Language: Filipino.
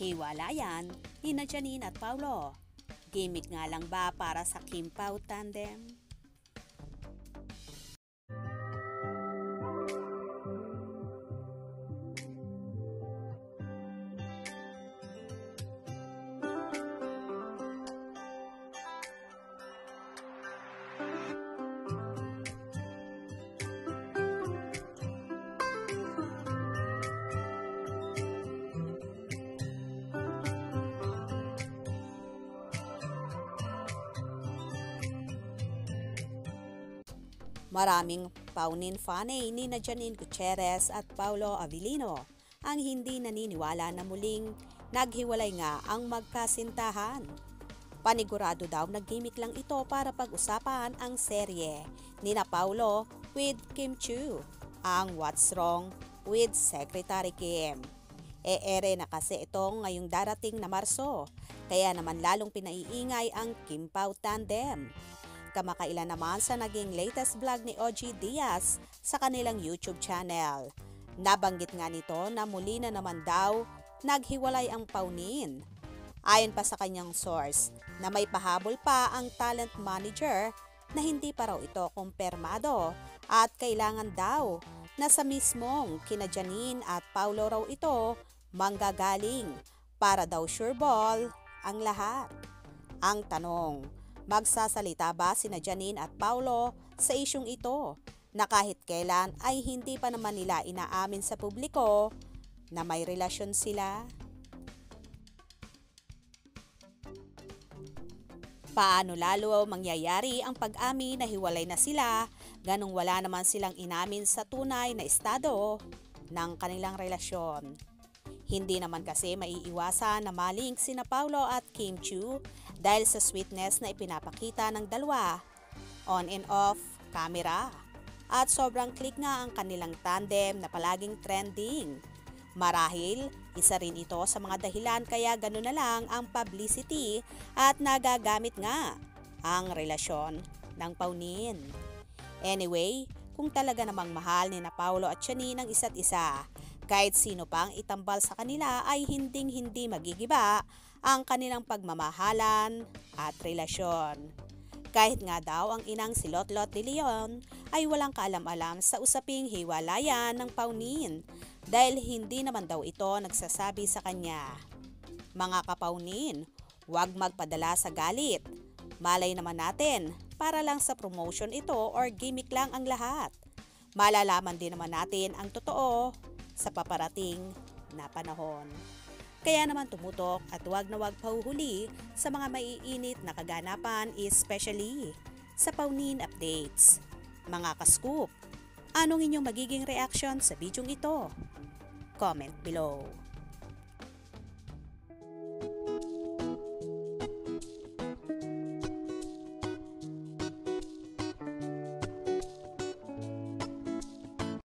Hiwalayan ni Janine at Paulo. Gimmick nga lang ba para sa Kim Pao tandem? Maraming Paunin fanay ni Janine Gutierrez at Paulo Avellino ang hindi naniniwala na muling naghiwalay nga ang magkasintahan. Panigurado daw na gimmick lang ito para pag-usapan ang serye ni na Paulo with Kim Chiu, ang What's Wrong with Secretary Kim. E-ere na kasi ito ngayong darating na Marso, kaya naman lalong pinaiingay ang Kim Pao tandem. Kamakailan naman sa naging latest vlog ni OG Diaz sa kanilang YouTube channel. Nabanggit nga nito na muli na naman daw naghiwalay ang Paunin. Ayon pa sa kanyang source na may pahabol pa ang talent manager na hindi pa raw ito kumpirmado at kailangan daw na sa mismong kina Janine at Paulo raw ito manggagaling para daw sure ball ang lahat. Ang tanong, magsasalita ba sina Janine at Paulo sa isyung ito na kahit kailan ay hindi pa naman nila inaamin sa publiko na may relasyon sila? Paano lalo mangyayari ang pag-amin na hiwalay na sila ganong wala naman silang inamin sa tunay na estado ng kanilang relasyon? Hindi naman kasi maiiwasan na malink sina Paulo at Kim Chiu dahil sa sweetness na ipinapakita ng dalawa, on and off camera. At sobrang click nga ang kanilang tandem na palaging trending. Marahil, isa rin ito sa mga dahilan kaya gano'n na lang ang publicity at nagagamit nga ang relasyon ng Paunin. Anyway, kung talaga namang mahal ni na Paulo at Janine ang isa't isa, kahit sino pang itambal sa kanila ay hinding-hindi magigiba ang kanilang pagmamahalan at relasyon. Kahit nga daw ang inang si Lotlot de Leon ay walang kaalam-alam sa usaping hiwalayan ng Paunin dahil hindi naman daw ito nagsasabi sa kanya. Mga kapaunin, huwag magpadala sa galit. Malay naman natin, para lang sa promotion ito or gimmick lang ang lahat. Malalaman din naman natin ang totoo sa paparating na panahon. Kaya naman tumutok at huwag na huwag pahuhuli sa mga maiinit na kaganapan, especially sa Paunin updates. Mga ka-scoop, anong inyong magiging reaction sa bidyong ito? Comment below.